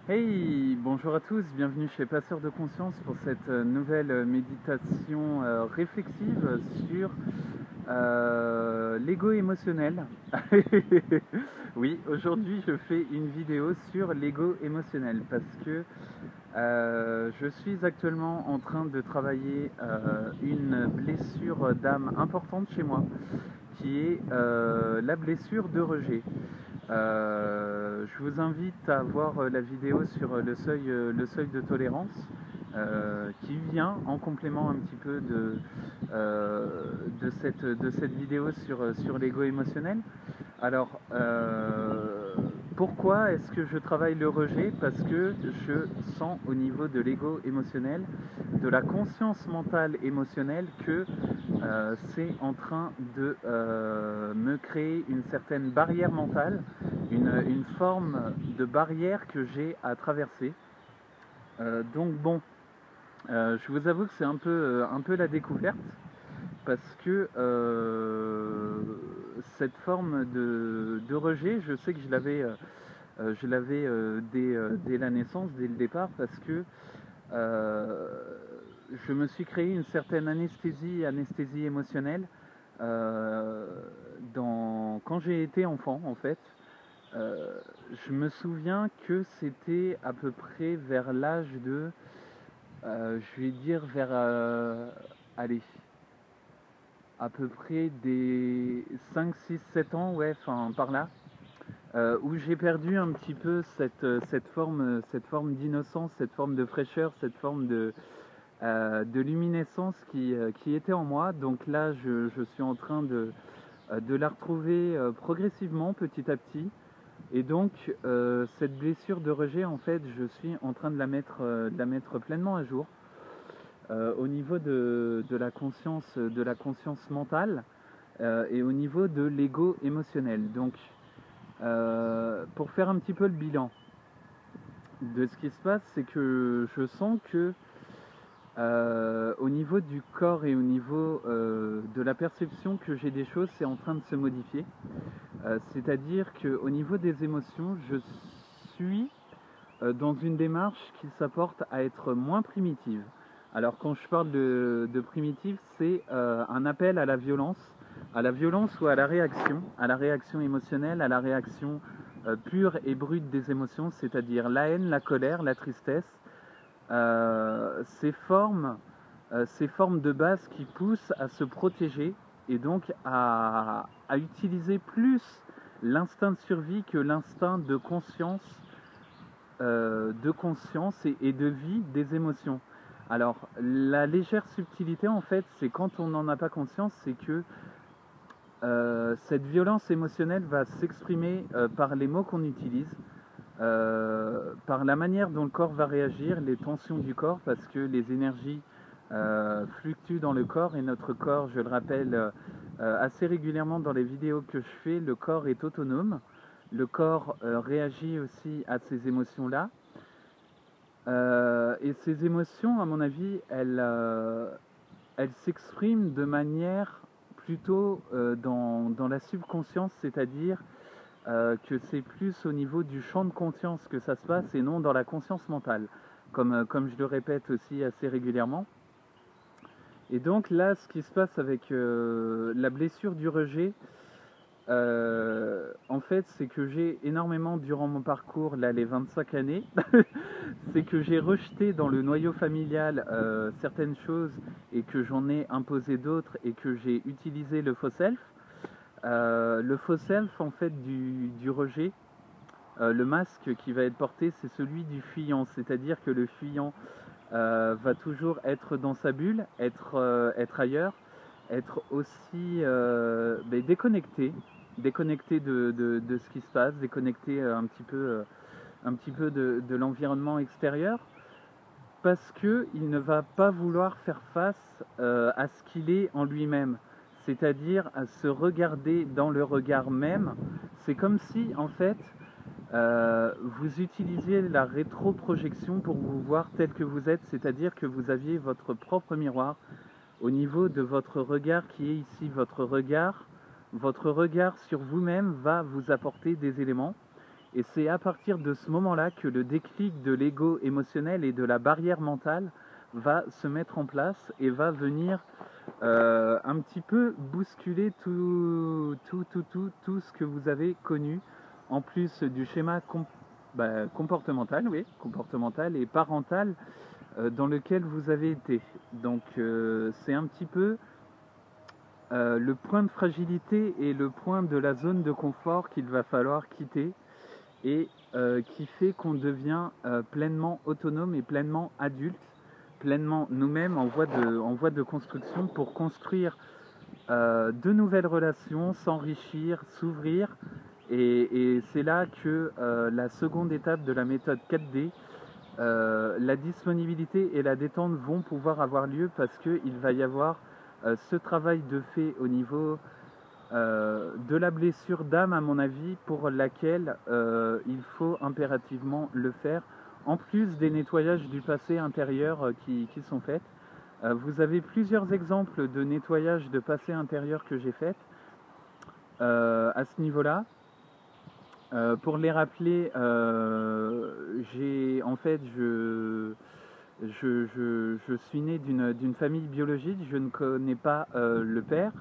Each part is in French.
Hey, bonjour à tous, bienvenue chez Passeur de Conscience pour cette nouvelle méditation réflexive sur l'ego émotionnel. Oui, aujourd'hui je fais une vidéo sur l'ego émotionnel parce que je suis actuellement en train de travailler une blessure d'âme importante chez moi qui est la blessure de rejet. Je vous invite à voir la vidéo sur le seuil de tolérance qui vient en complément un petit peu de cette vidéo sur l'ego émotionnel. Alors, pourquoi est-ce que je travaille le rejet? Parce que je sens au niveau de l'ego émotionnel, de la conscience mentale émotionnelle, que c'est en train de me créer une certaine barrière mentale, une forme de barrière que j'ai à traverser. Donc bon, je vous avoue que c'est un peu la découverte, parce que cette forme de rejet, je sais que je l'avais dès la naissance, dès le départ, parce que euh, je me suis créé une certaine anesthésie émotionnelle quand j'ai été enfant, en fait. Je me souviens que c'était à peu près vers l'âge de, je vais dire vers, allez, à peu près des 5, 6, 7 ans, ouais, enfin par là, où j'ai perdu un petit peu cette forme d'innocence, cette forme de fraîcheur, cette forme de luminescence qui était en moi. Donc là, je suis en train de la retrouver progressivement, petit à petit. Et donc, cette blessure de rejet, en fait, je suis en train de la mettre pleinement à jour au niveau de la conscience mentale et au niveau de l'ego émotionnel. Donc, pour faire un petit peu le bilan de ce qui se passe, c'est que je sens que au niveau du corps et au niveau de la perception que j'ai des choses, c'est en train de se modifier. C'est-à-dire qu'au niveau des émotions, je suis dans une démarche qui s'apporte à être moins primitive. Alors quand je parle de primitive, c'est un appel à la violence ou à la réaction émotionnelle, à la réaction pure et brute des émotions, c'est-à-dire la haine, la colère, la tristesse, ces formes de base qui poussent à se protéger et donc à utiliser plus l'instinct de survie que l'instinct de conscience et de vie des émotions. Alors, la légère subtilité, en fait, c'est quand on n'en a pas conscience, c'est que cette violence émotionnelle va s'exprimer par les mots qu'on utilise, par la manière dont le corps va réagir, les tensions du corps, parce que les énergies fluctuent dans le corps et notre corps, je le rappelle assez régulièrement dans les vidéos que je fais, le corps est autonome. Le corps réagit aussi à ces émotions-là. Et ces émotions, à mon avis, elles s'expriment de manière plutôt dans la subconscience, c'est-à-dire que c'est plus au niveau du champ de conscience que ça se passe et non dans la conscience mentale, comme je le répète aussi assez régulièrement. Et donc là, ce qui se passe avec la blessure du rejet, en fait, c'est que j'ai énormément, durant mon parcours, là, les 25 années, c'est que j'ai rejeté dans le noyau familial certaines choses et que j'en ai imposé d'autres et que j'ai utilisé le faux self. Le faux self, en fait, du rejet, le masque qui va être porté, c'est celui du fuyant, c'est-à-dire que le fuyant va toujours être dans sa bulle, être ailleurs, être aussi déconnecté de ce qui se passe, déconnecté un petit peu de l'environnement extérieur, parce qu'il ne va pas vouloir faire face à ce qu'il est en lui-même, c'est-à-dire à se regarder dans le regard même. C'est comme si, en fait, vous utilisiez la rétroprojection pour vous voir tel que vous êtes, c'est-à-dire que vous aviez votre propre miroir au niveau de votre regard qui est ici. Votre regard sur vous-même va vous apporter des éléments. Et c'est à partir de ce moment-là que le déclic de l'ego émotionnel et de la barrière mentale va se mettre en place et va venir un petit peu bousculer tout ce que vous avez connu, en plus du schéma comportemental, oui, comportemental et parental dans lequel vous avez été. Donc c'est un petit peu le point de fragilité et le point de la zone de confort qu'il va falloir quitter et qui fait qu'on devient pleinement autonome et pleinement adulte, pleinement nous-mêmes en voie de construction pour construire de nouvelles relations, s'enrichir, s'ouvrir. Et c'est là que la seconde étape de la méthode 4D, la disponibilité et la détente vont pouvoir avoir lieu parce qu'il va y avoir ce travail de fait au niveau de la blessure d'âme, à mon avis, pour laquelle il faut impérativement le faire, en plus des nettoyages du passé intérieur qui sont faits. Vous avez plusieurs exemples de nettoyage de passé intérieur que j'ai fait à ce niveau-là. Pour les rappeler, en fait, je suis né d'une famille biologique, je ne connais pas le père,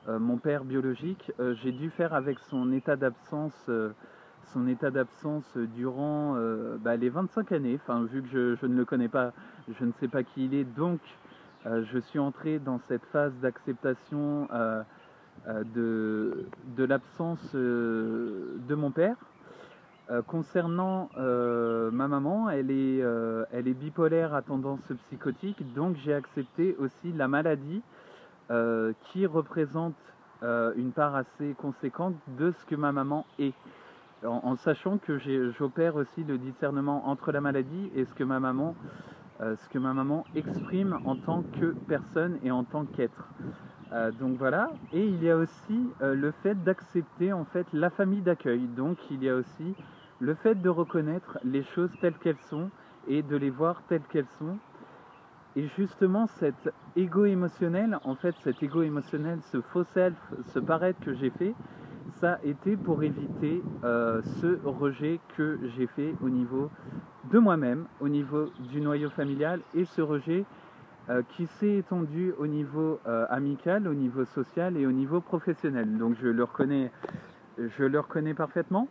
mon père biologique. J'ai dû faire avec son état d'absence durant les 25 années, enfin, vu que je ne le connais pas, je ne sais pas qui il est, donc je suis entré dans cette phase d'acceptation de l'absence de mon père. Concernant ma maman, elle est bipolaire à tendance psychotique, donc j'ai accepté aussi la maladie qui représente une part assez conséquente de ce que ma maman est, en sachant que j'opère aussi le discernement entre la maladie et ce que ma maman exprime en tant que personne et en tant qu'être. Donc voilà, et il y a aussi le fait d'accepter en fait la famille d'accueil. Donc il y a aussi le fait de reconnaître les choses telles qu'elles sont et de les voir telles qu'elles sont. Et justement cet ego émotionnel, ce faux self, ce paraître que j'ai fait, ça a été pour éviter ce rejet que j'ai fait au niveau de moi-même, au niveau du noyau familial, et ce rejet qui s'est étendu au niveau amical, au niveau social et au niveau professionnel. Donc je le reconnais parfaitement.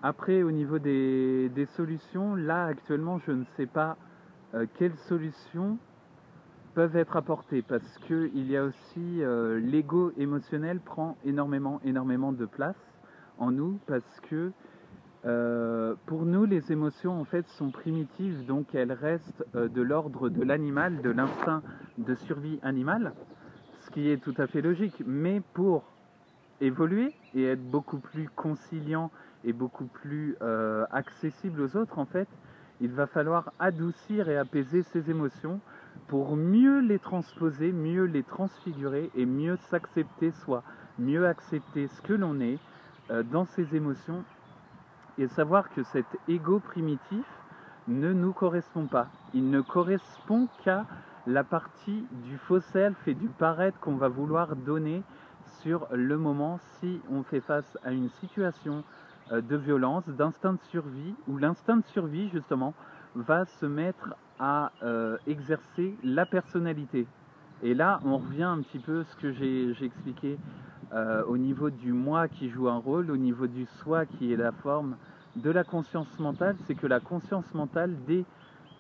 Après, au niveau des solutions, là actuellement je ne sais pas quelles solutions peuvent être apportées, parce qu'il y a aussi l'ego émotionnel prend énormément de place en nous, parce que pour nous, les émotions en fait sont primitives, donc elles restent de l'ordre de l'animal, de l'instinct de survie animale, ce qui est tout à fait logique. Mais pour évoluer et être beaucoup plus conciliant et beaucoup plus accessible aux autres, en fait, il va falloir adoucir et apaiser ces émotions pour mieux les transposer, mieux les transfigurer et mieux s'accepter soi, mieux accepter ce que l'on est dans ces émotions, et savoir que cet ego primitif ne nous correspond pas. Il ne correspond qu'à la partie du faux self et du paraître qu'on va vouloir donner sur le moment si on fait face à une situation de violence, d'instinct de survie, où l'instinct de survie justement va se mettre à exercer la personnalité. Et là, on revient un petit peu à ce que j'ai expliqué au niveau du moi qui joue un rôle, au niveau du soi qui est la forme de la conscience mentale. C'est que la conscience mentale, dès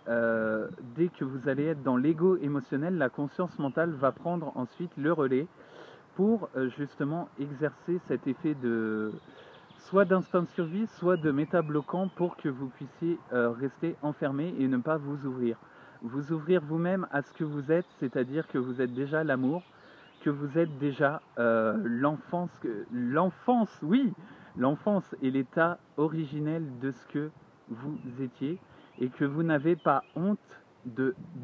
que vous allez être dans l'ego émotionnel, la conscience mentale va prendre ensuite le relais pour justement exercer cet effet de soit d'instinct de survie, soit de méta-bloquant pour que vous puissiez rester enfermé et ne pas vous ouvrir. Vous ouvrir vous-même à ce que vous êtes, c'est-à-dire que vous êtes déjà l'amour, que vous êtes déjà l'enfance, oui, l'enfance est l'état originel de ce que vous étiez, et que vous n'avez pas honte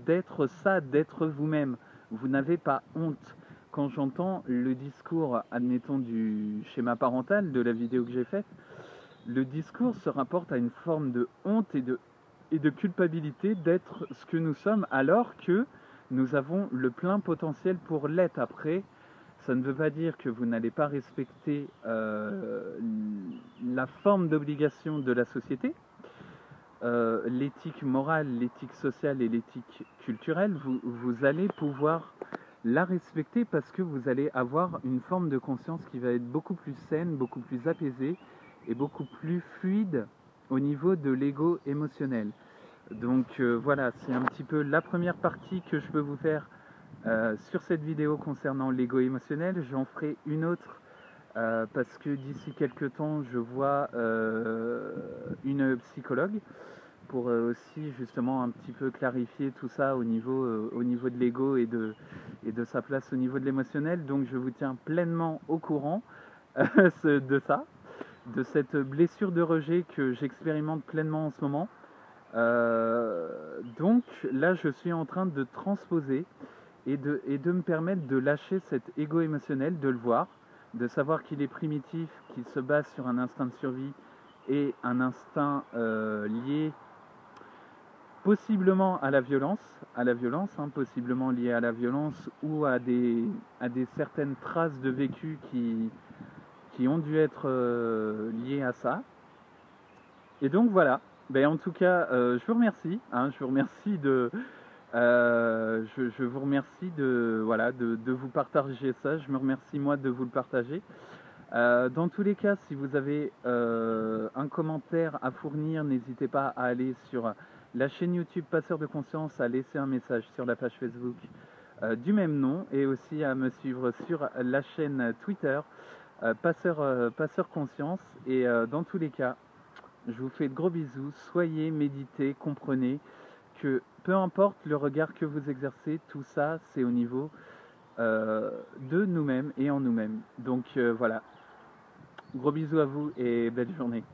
d'être ça, d'être vous-même. Vous n'avez pas honte. Quand j'entends le discours, admettons, du schéma parental, de la vidéo que j'ai faite, le discours se rapporte à une forme de honte et de culpabilité d'être ce que nous sommes, alors que nous avons le plein potentiel pour l'être. Après, Ça ne veut pas dire que vous n'allez pas respecter la forme d'obligation de la société, l'éthique morale, l'éthique sociale et l'éthique culturelle. Vous allez pouvoir la respecter parce que vous allez avoir une forme de conscience qui va être beaucoup plus saine, beaucoup plus apaisée et beaucoup plus fluide au niveau de l'ego émotionnel. Donc voilà, c'est un petit peu la première partie que je peux vous faire sur cette vidéo concernant l'ego émotionnel. J'en ferai une autre parce que d'ici quelques temps, je vois une psychologue pour aussi justement un petit peu clarifier tout ça au niveau de l'ego et de sa place au niveau de l'émotionnel. Donc je vous tiens pleinement au courant de ça, de cette blessure de rejet que j'expérimente pleinement en ce moment. Donc là, je suis en train de transposer et de me permettre de lâcher cet ego émotionnel, de le voir, de savoir qu'il est primitif, qu'il se base sur un instinct de survie et un instinct lié possiblement à la violence, possiblement lié à la violence ou à des certaines traces de vécu qui ont dû être liées à ça. Et donc voilà. Ben, en tout cas, je vous remercie. Je vous remercie de, je vous remercie de, voilà, de vous partager ça. Je me remercie moi de vous le partager. Dans tous les cas, si vous avez un commentaire à fournir, n'hésitez pas à aller sur la chaîne YouTube Passeur de Conscience, à laisser un message sur la page Facebook du même nom et aussi à me suivre sur la chaîne Twitter Passeur Conscience. Et dans tous les cas, je vous fais de gros bisous. Soyez, méditez, comprenez que peu importe le regard que vous exercez, tout ça, c'est au niveau de nous-mêmes et en nous-mêmes. Donc voilà. Gros bisous à vous et belle journée.